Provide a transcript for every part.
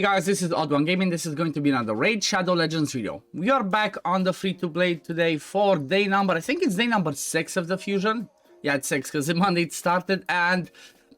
guys, this is OddOneGaming. This is going to be another Raid Shadow Legends video. We are back on the free-to-play today for day number, I think it's day number 6 of the fusion. Yeah, it's 6 because Monday it started. And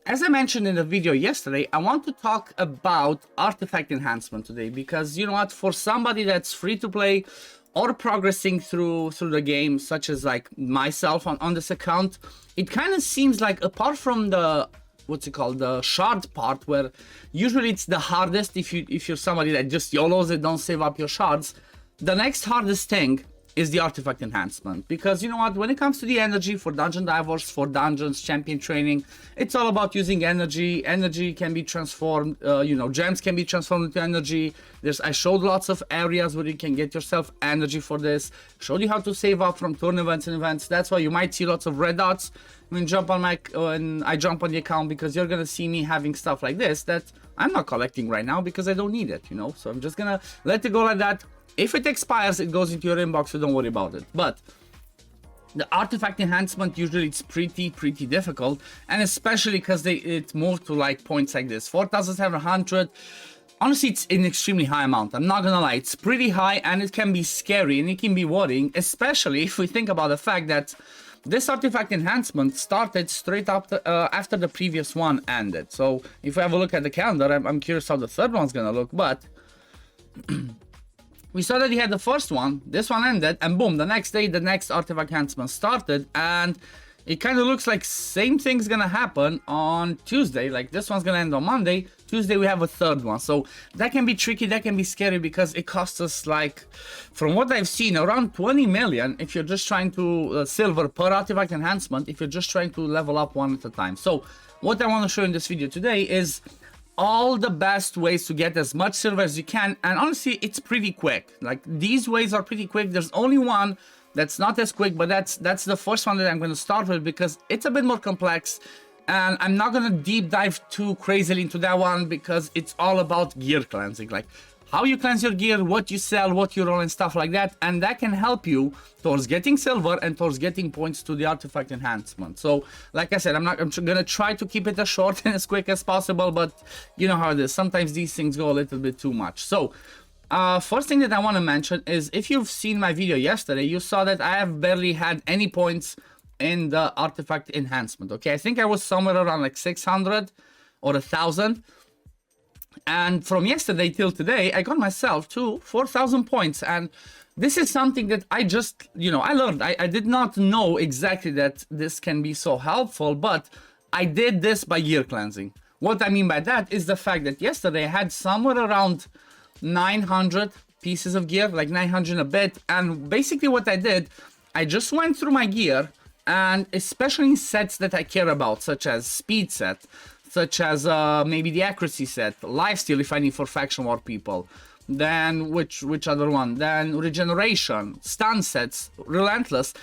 as I mentioned in the video yesterday, I want to talk about artifact enhancement today because, you know what, for somebody that's free-to-play or progressing through the game, such as like myself on this account, it kind of seems like apart from the what's it called, the shard part, where usually it's the hardest if you're somebody that just YOLOs it, don't save up your shards. The next hardest thing is the artifact enhancement, because you know what, when it comes to the energy for dungeon divers, for dungeons, champion training, it's all about using energy. Energy can be transformed, you know, gems can be transformed into energy. I showed lots of areas where you can get yourself energy for this, showed you how to save up from turn events and events. That's why you might see lots of red dots when I jump on the account, because you're gonna see me having stuff like this that I'm not collecting right now because I don't need it, you know. So I'm just gonna let it go like that. If it expires, it goes into your inbox, so don't worry about it. But the artifact enhancement, usually it's pretty difficult, and especially because it moved to like points like this, 4,700. Honestly, it's an extremely high amount. I'm not gonna lie, it's pretty high, and it can be scary and it can be worrying, especially if we think about the fact that this artifact enhancement started straight after the previous one ended. So if we have a look at the calendar, I'm curious how the third one's gonna look, but we saw that he had the first one, this one ended, and boom, the next day the next artifact enhancement started, and it kind of looks like same thing's gonna happen on Tuesday. Like this one's gonna end on Monday, Tuesday we have a third one. So that can be tricky, that can be scary, because it costs us, like, from what I've seen, around 20 million if you're just trying to silver per artifact enhancement, if you're just trying to level up one at a time. So what I want to show in this video today is all the best ways to get as much silver as you can, and honestly it's pretty quick. Like, these ways are pretty quick. There's only one that's not as quick, but that's the first one that I'm going to start with because it's a bit more complex, and I'm not going to deep dive too crazily into that one because it's all about gear cleansing, like how you cleanse your gear, what you sell, what you roll, and stuff like that, and that can help you towards getting silver and towards getting points to the artifact enhancement. So like I said, I'm gonna try to keep it as short and as quick as possible, but you know how it is, sometimes these things go a little bit too much. So first thing that I want to mention is, if you've seen my video yesterday, you saw that I have barely had any points in the artifact enhancement. Okay, I think I was somewhere around like 600 or 1,000. And from yesterday till today, I got myself to 4,000 points. And this is something that I just, you know, I learned. I did not know exactly that this can be so helpful, but I did this by gear cleansing. What I mean by that is the fact that yesterday I had somewhere around 900 pieces of gear, like 900 a bit. And basically what I did, I just went through my gear, and especially in sets that I care about, such as speed set, such as maybe the accuracy set, lifesteal if I need for faction war people, then which other one, then regeneration, stun sets, relentless.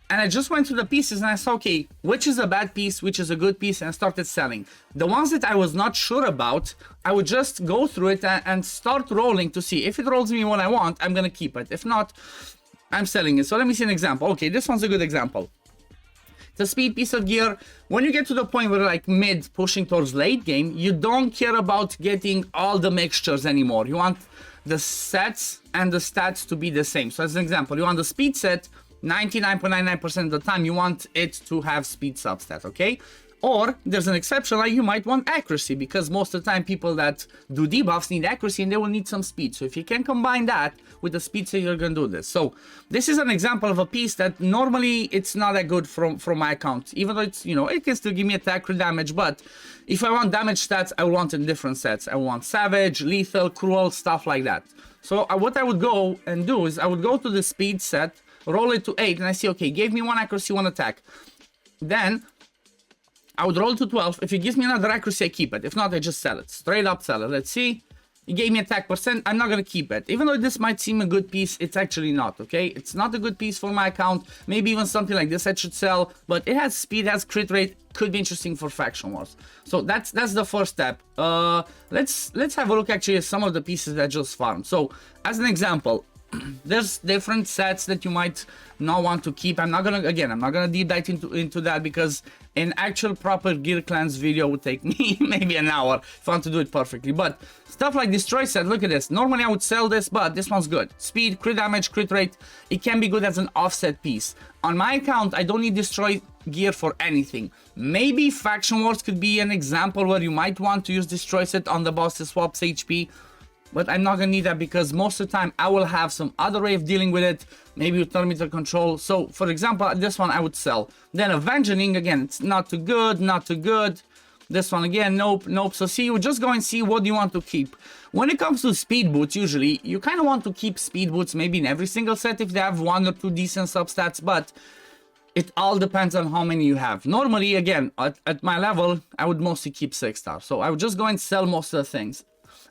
And I just went through the pieces and I saw, okay, which is a bad piece, which is a good piece, and I started selling. The ones that I was not sure about, I would just go through it and start rolling to see if it rolls me what I want, I'm gonna keep it. If not, I'm selling it. So let me see an example. Okay, this one's a good example. The speed piece of gear, when you get to the point where like mid pushing towards late game, you don't care about getting all the mixtures anymore. You want the sets and the stats to be the same. So as an example, you want the speed set 99.99% of the time, you want it to have speed substat, okay? Or there's an exception, like you might want accuracy, because most of the time people that do debuffs need accuracy and they will need some speed. So if you can combine that with the speed set, you're gonna do this. So this is an example of a piece that normally it's not that good from my account, even though it's, you know, it can still give me attack or damage. But if I want damage stats, I want in different sets. I want savage, lethal, cruel, stuff like that. So what I would go and do is I would go to the speed set, roll it to 8, and I see, okay, gave me 1 accuracy, 1 attack. Then I would roll to 12. If it gives me another accuracy, I keep it. If not, I just sell it. Straight up sell it. Let's see. It gave me attack percent. I'm not going to keep it. Even though this might seem a good piece, it's actually not, okay? It's not a good piece for my account. Maybe even something like this I should sell. But it has speed, has crit rate. Could be interesting for faction wars. So that's the first step. Let's have a look actually at some of the pieces that I just farmed. So as an example, there's different sets that you might not want to keep. I'm not gonna deep dive into that, because an actual proper gear cleanse video would take me maybe an hour if I want to do it perfectly. But stuff like destroy set, look at this. Normally I would sell this, but this one's good. Speed, crit damage, crit rate, it can be good as an offset piece. On my account, I don't need destroy gear for anything. Maybe faction wars could be an example where you might want to use destroy set on the boss that swaps HP, but I'm not gonna need that, because most of the time I will have some other way of dealing with it, maybe with thermometer control. So for example, this one I would sell. Then Avenging, again, it's not too good, not too good. This one again, nope, nope. So see, you just go and see what you want to keep. When it comes to speed boots, usually you kind of want to keep speed boots maybe in every single set if they have 1 or 2 decent substats, but it all depends on how many you have. Normally, again, at my level, I would mostly keep 6-star. So I would just go and sell most of the things.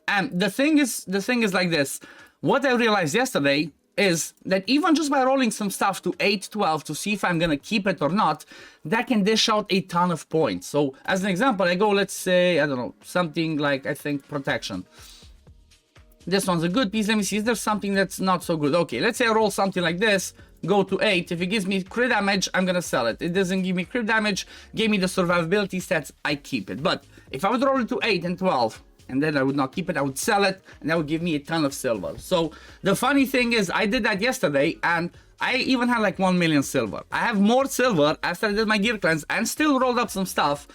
And the thing is like this. What I realized yesterday is that even just by rolling some stuff to 8-12 to see if I'm gonna keep it or not, that can dish out a ton of points. So as an example, I go, let's say, I don't know, something like, I think, protection. This one's a good piece. Let me see, is there something that's not so good? Okay, let's say I roll something like this, go to 8. If it gives me crit damage, I'm gonna sell it. It doesn't give me crit damage, gave me the survivability stats, I keep it. But if I would roll it to 8 and 12, and then I would not keep it, I would sell it, and that would give me a ton of silver. So the funny thing is, I did that yesterday, and I even had like 1 million silver. I have more silver after I did my gear cleanse, and still rolled up some stuff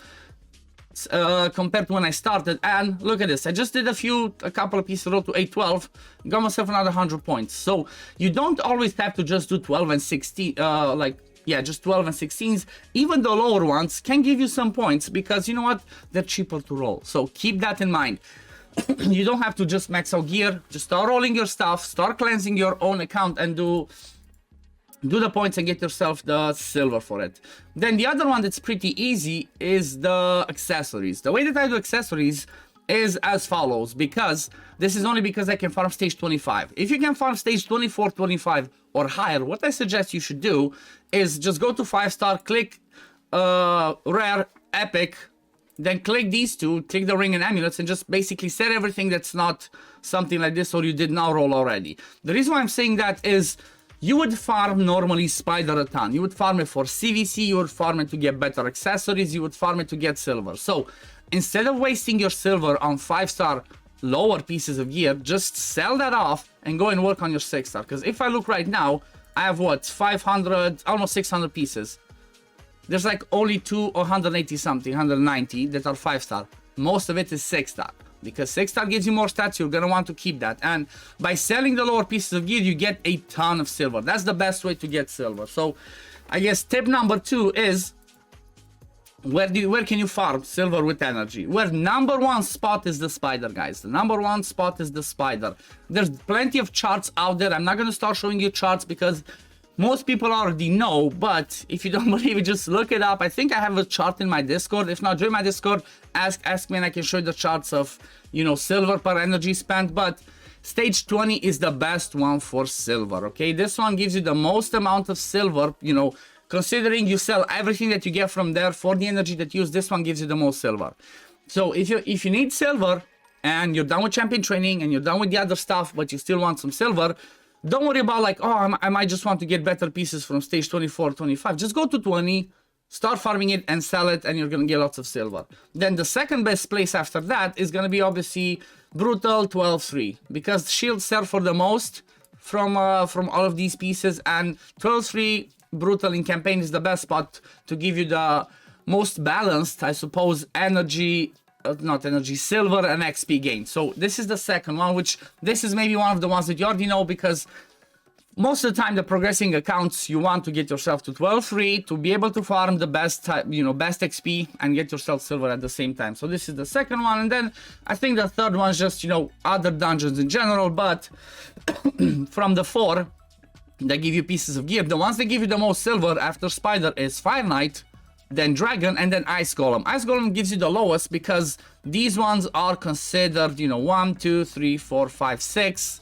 compared to when I started. And look at this, I just did a couple of pieces, roll to 8-12, got myself another 100 points. So you don't always have to just do 12 and 16, just 12 and 16s. Even the lower ones can give you some points, because you know what, they're cheaper to roll. So keep that in mind. You don't have to just max out gear, just start rolling your stuff, start cleansing your own account, and do the points and get yourself the silver for it. Then the other one that's pretty easy is the accessories. The way that I do accessories is as follows, because this is only because I can farm stage 25. If you can farm stage 24, 25 or higher, what I suggest you should do is just go to 5-star, click rare, epic, then click these two, click the ring and amulets, and just basically set everything that's not something like this or you did not roll already. The reason why I'm saying that is, you would farm normally Spider a ton. You would farm it for CVC, you would farm it to get better accessories, you would farm it to get silver. So instead of wasting your silver on 5-star lower pieces of gear, just sell that off and go and work on your 6-star. Because if I look right now, I have what, 500, almost 600 pieces. There's like only 180 something, 190 that are 5-star. Most of it is 6-star. Because 6-star gives you more stats, you're gonna want to keep that. And by selling the lower pieces of gear, you get a ton of silver. That's the best way to get silver. So I guess tip number 2 is, where can you farm silver with energy? Where number 1 spot is the spider, guys. The number 1 spot is the spider. There's plenty of charts out there. I'm not gonna start showing you charts because most people already know, but if you don't believe it, just look it up. I think I have a chart in my Discord. If not, join my Discord, ask me and I can show you the charts of, you know, silver per energy spent. But stage 20 is the best one for silver, okay? This one gives you the most amount of silver, you know, considering you sell everything that you get from there for the energy that you use. This one gives you the most silver. So if you need silver and you're done with champion training and you're done with the other stuff, but you still want some silver, don't worry about like, oh, I might just want to get better pieces from stage 24, 25. Just go to 20, start farming it and sell it, and you're going to get lots of silver. Then the second best place after that is going to be obviously Brutal 12-3, because shields sell for the most from all of these pieces, and 12-3 Brutal in campaign is the best spot to give you the most balanced, I suppose, energy, not energy, silver and XP gain. So this is the second one, which this is maybe one of the ones that you already know, because most of the time the progressing accounts, you want to get yourself to 12-3 to be able to farm the best, best XP and get yourself silver at the same time. So this is the second one. And then I think the third one is just, other dungeons in general, but from the 4 that give you pieces of gear, the ones that give you the most silver after Spider is Fire Knight, then Dragon, and then Ice Golem. Ice Golem gives you the lowest because these ones are considered, 1, 2, 3, 4, 5, 6.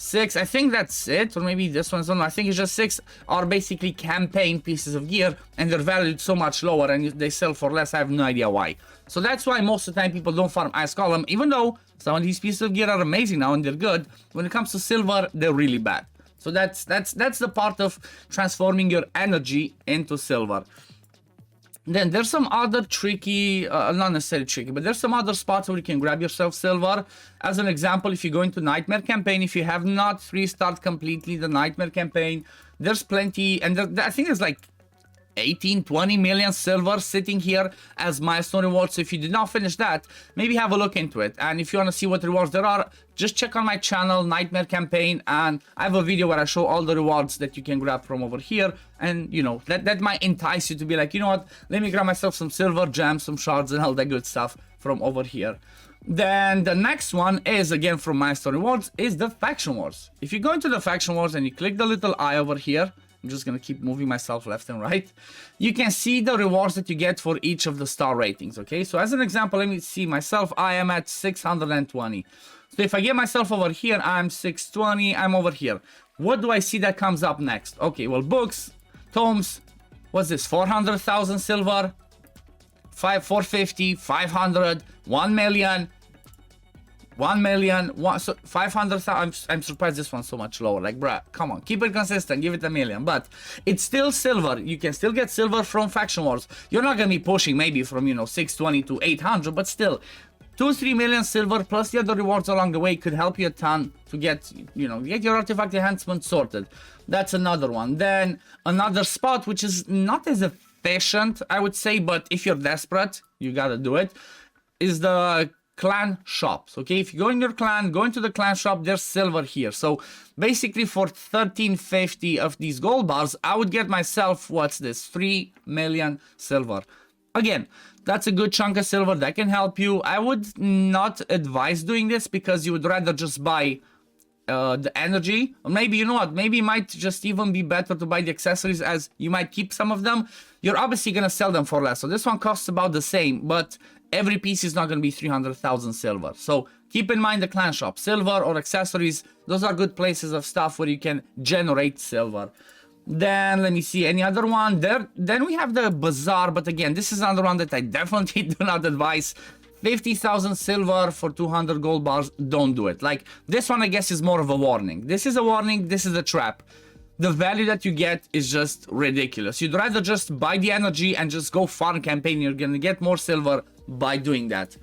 6, I think that's it, or maybe this one's on. I think it's just 6 are basically campaign pieces of gear, and they're valued so much lower, and they sell for less. I have no idea why. So that's why most of the time people don't farm Ice Column, even though some of these pieces of gear are amazing now and they're good. When it comes to silver, they're really bad. So that's the part of transforming your energy into silver. Then there's some other tricky, not necessarily tricky, but there's some other spots where you can grab yourself silver. As an example, if you go into Nightmare Campaign, if you have not restarted completely the Nightmare Campaign, there's plenty, and I think there's like 18-20 million silver sitting here as milestone rewards. So if you did not finish that, maybe have a look into it. And if you want to see what rewards there are, just check on my channel, Nightmare Campaign, and I have a video where I show all the rewards that you can grab from over here. And you know, that might entice you to be like, you know what, let me grab myself some silver, gems, some shards, and all that good stuff from over here. Then the next one is, again from milestone rewards, is the faction wars. If you go into the faction wars and you click the little eye over here, I'm just gonna keep moving myself left and right, you can see the rewards that you get for each of the star ratings. Okay, so as an example, let me see myself. I am at 620. So if I get myself over here, I'm 620, I'm over here. What do I see that comes up next? Okay, well, books, tomes, what's this, 400,000 silver, 450, 500, 1 million, 1 million, so 500,000. I'm surprised this one's so much lower. Like, bruh, come on, keep it consistent, give it a million. But it's still silver. You can still get silver from faction wars. You're not gonna be pushing maybe from, you know, 620 to 800, but still 2-3 million silver plus the other rewards along the way could help you a ton to get, you know, get your artifact enhancement sorted. That's another one. Then another spot which is not as efficient, I would say, but if you're desperate, you gotta do it, is the clan shops. Okay, if you go in your clan, go into the clan shop, there's silver here. So basically for 1350 of these gold bars, I would get myself, what's this, 3 million silver. Again, that's a good chunk of silver that can help you. I would not advise doing this because you would rather just buy the energy, or maybe, you know what, maybe it might just even be better to buy the accessories, as you might keep some of them. You're obviously gonna sell them for less, so this one costs about the same, but every piece is not gonna be 300,000 silver. So keep in mind the clan shop, silver or accessories, those are good places of stuff where you can generate silver. Then let me see any other one there. Then we have the bazaar, but again, this is another one that I definitely do not advise. 50,000 silver for 200 gold bars, don't do it. Like, this one I guess is more of a warning. This is a warning, this is a trap. The value that you get is just ridiculous. You'd rather just buy the energy and just go farm campaign. You're gonna get more silver by doing that.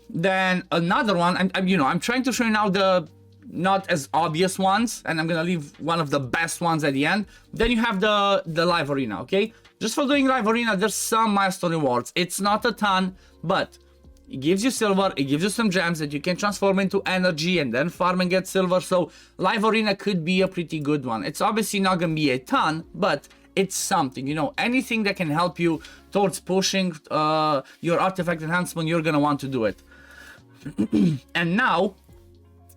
Then another one, and you know, I'm trying to show you now the not as obvious ones, and I'm gonna leave one of the best ones at the end. Then you have the live arena. Okay, just for doing live arena, there's some milestone rewards. It's not a ton, but it gives you silver, it gives you some gems that you can transform into energy and then farm and get silver. So live arena could be a pretty good one. It's obviously not gonna be a ton, but it's something, you know, anything that can help you towards pushing your artifact enhancement, you're gonna want to do it. And now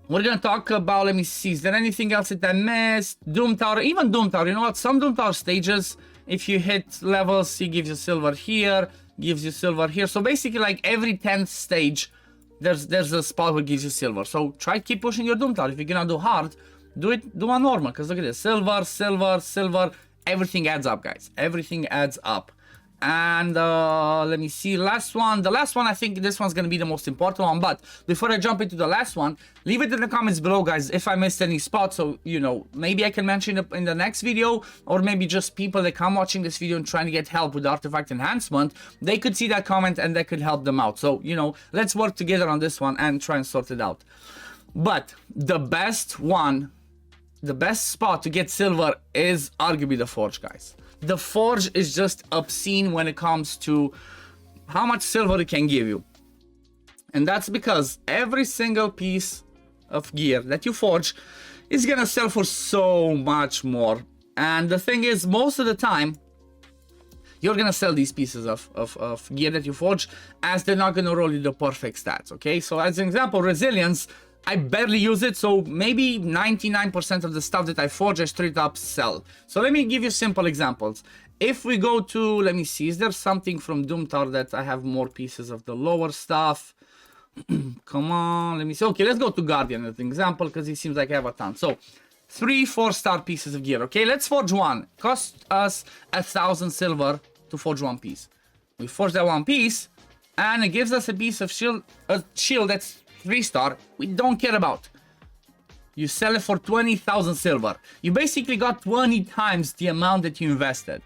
we're gonna talk about, let me see, is there anything else that I missed? Doom Tower, even Doom Tower, you know what, some Doom Tower stages, if you hit levels, he gives you silver here, gives you silver here. So basically, like every 10th stage, there's a spot where it gives you silver. So try to keep pushing your Doom Tower. If you're gonna do hard, do on normal, because look at this, silver, silver, silver, everything adds up, guys, everything adds up. And let me see, last one, the last one, I think this one's gonna be the most important one. But before I jump into the last one, leave it in the comments below, guys, if I missed any spots, so you know, maybe I can mention it in the next video, or maybe just people that come watching this video and trying to get help with artifact enhancement, they could see that comment and that could help them out. So, you know, let's work together on this one and try and sort it out. But the best one, the best spot to get silver is arguably the forge, guys. The forge is just obscene when it comes to how much silver it can give you. And that's because every single piece of gear that you forge is gonna sell for so much more. And the thing is, most of the time, you're gonna sell these pieces of gear that you forge, as they're not gonna roll you the perfect stats, okay? So as an example, resilience, I barely use it, so maybe 99% of the stuff that I forge I straight up sell. So let me give you simple examples. If we go to, let me see, is there something from Doom Tower that I have more pieces of the lower stuff? Come on, let me see. Okay, let's go to Guardian as an example, because it seems like I have a ton. So 3 4-star pieces of gear. Okay, let's forge one. Cost us 1,000 silver to forge one piece. We forge that one piece, and it gives us a piece of shield, a shield that's 3-star. We don't care about. You sell it for 20,000 silver. You basically got 20 times the amount that you invested.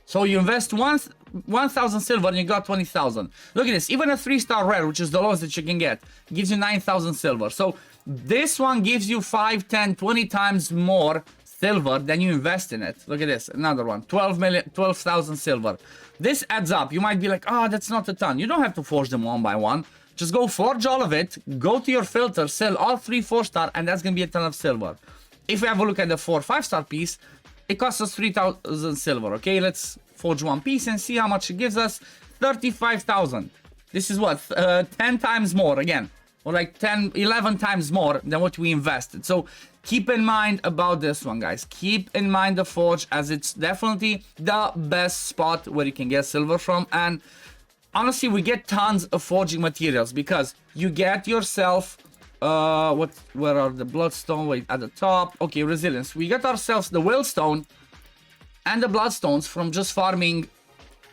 So you invest 1,000 silver and you got 20,000. Look at this. Even a 3-star rare, which is the lowest that you can get, gives you 9,000 silver. So this one gives you 5, 10, 20 times more silver than you invest in it. Look at this. Another one. 12,000 silver. This adds up. You might be like, oh, that's not a ton. You don't have to forge them one by one. Just go forge all of it, go to your filter, sell all 3 4-star, and that's going to be a ton of silver. If we have a look at the 4 5-star piece, it costs us 3,000 silver. Okay, let's forge one piece and see how much it gives us. 35,000. This is what? 10 times more again. Or like 10, 11 times more than what we invested. So keep in mind about this one, guys. Keep in mind the forge, as it's definitely the best spot where you can get silver from. And honestly, we get tons of forging materials because you get yourself where are the bloodstone? Wait, at the top. Okay, resilience. We get ourselves the willstone and the bloodstones from just farming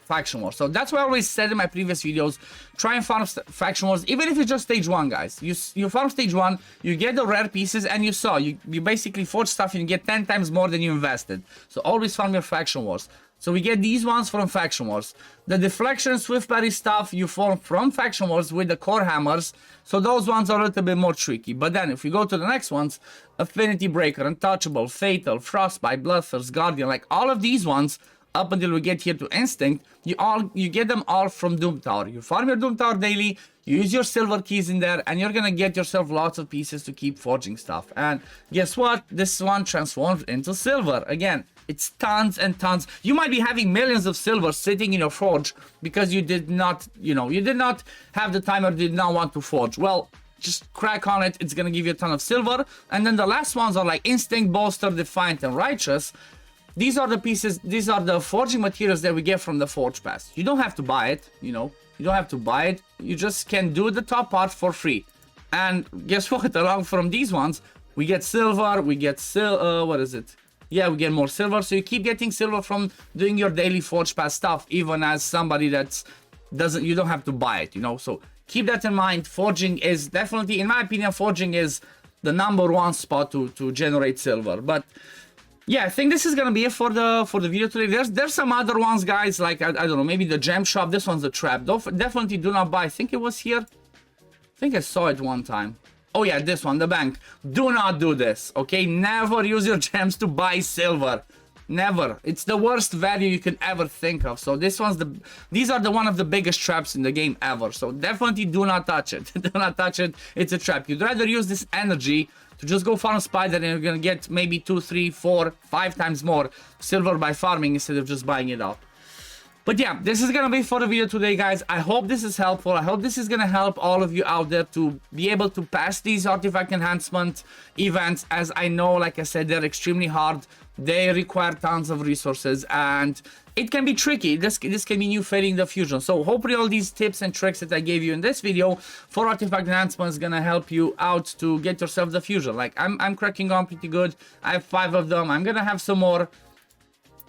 faction wars. So that's why I always said in my previous videos, try and farm faction wars, even if it's just stage 1, guys. You farm stage 1, you get the rare pieces, and you basically forge stuff and you get 10 times more than you invested. So always farm your faction wars. So we get these ones from faction wars. The deflection, swift parry stuff you form from faction wars with the core hammers. So those ones are a little bit more tricky. But then if we go to the next ones, affinity breaker, untouchable, fatal, frostbite, bloodthirst, guardian, like all of these ones, up until we get here to instinct, you get them all from Doom Tower. You farm your Doom Tower daily, you use your silver keys in there, and you're gonna get yourself lots of pieces to keep forging stuff. And guess what? This one transforms into silver again. It's tons and tons. You might be having millions of silver sitting in your forge because you did not, you did not have the time or did not want to forge. Well, just crack on it. It's gonna give you a ton of silver. And then the last ones are like Instinct, Bolster, Defiant, and Righteous. These are the pieces, these are the forging materials that we get from the Forge Pass. You don't have to buy it, you don't have to buy it. You just can do the top part for free. And guess what? Along from these ones, we get silver, we get what is it? Yeah, we get more silver. So you keep getting silver from doing your daily Forge Pass stuff, even as somebody that's you don't have to buy it, So keep that in mind. Forging is definitely, in my opinion, forging is the #1 spot to generate silver. But yeah, I think this is gonna be it for the video today. There's some other ones, guys, like I don't know, maybe the gem shop. This one's a trap. Definitely do not buy. I think it was here. I think I saw it one time. Oh yeah, this one, the bank. Do not do this, okay? Never use your gems to buy silver. Never. It's the worst value you can ever think of. So these are one of the biggest traps in the game ever. So definitely do not touch it. Do not touch it. It's a trap. You'd rather use this energy to just go farm spider and you're gonna get maybe 2, 3, 4, 5 times more silver by farming instead of just buying it up. But yeah, this is gonna be for the video today, guys. I hope this is helpful. I hope this is gonna help all of you out there to be able to pass these artifact enhancement events, as I know, like I said, they're extremely hard. They require tons of resources and it can be tricky. This can be new failing the fusion. So hopefully all these tips and tricks that I gave you in this video for artifact enhancement is gonna help you out to get yourself the fusion. Like I'm cracking on pretty good. I have 5 of them. I'm gonna have some more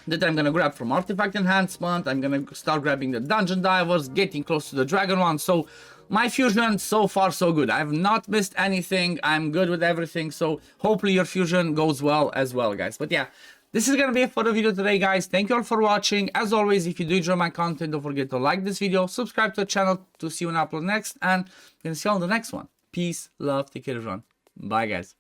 that I'm gonna grab from artifact enhancement. I'm gonna start grabbing the dungeon divers, getting close to the dragon one. So my fusion, so far so good. I have not missed anything. I'm good with everything. So hopefully your fusion goes well as well, guys. But yeah, this is gonna be it for the video today, guys. Thank you all for watching. As always, if you do enjoy my content, don't forget to like this video, subscribe to the channel to see when I upload next, and I'm gonna see you on the next one. Peace, love, take care everyone. Bye, guys.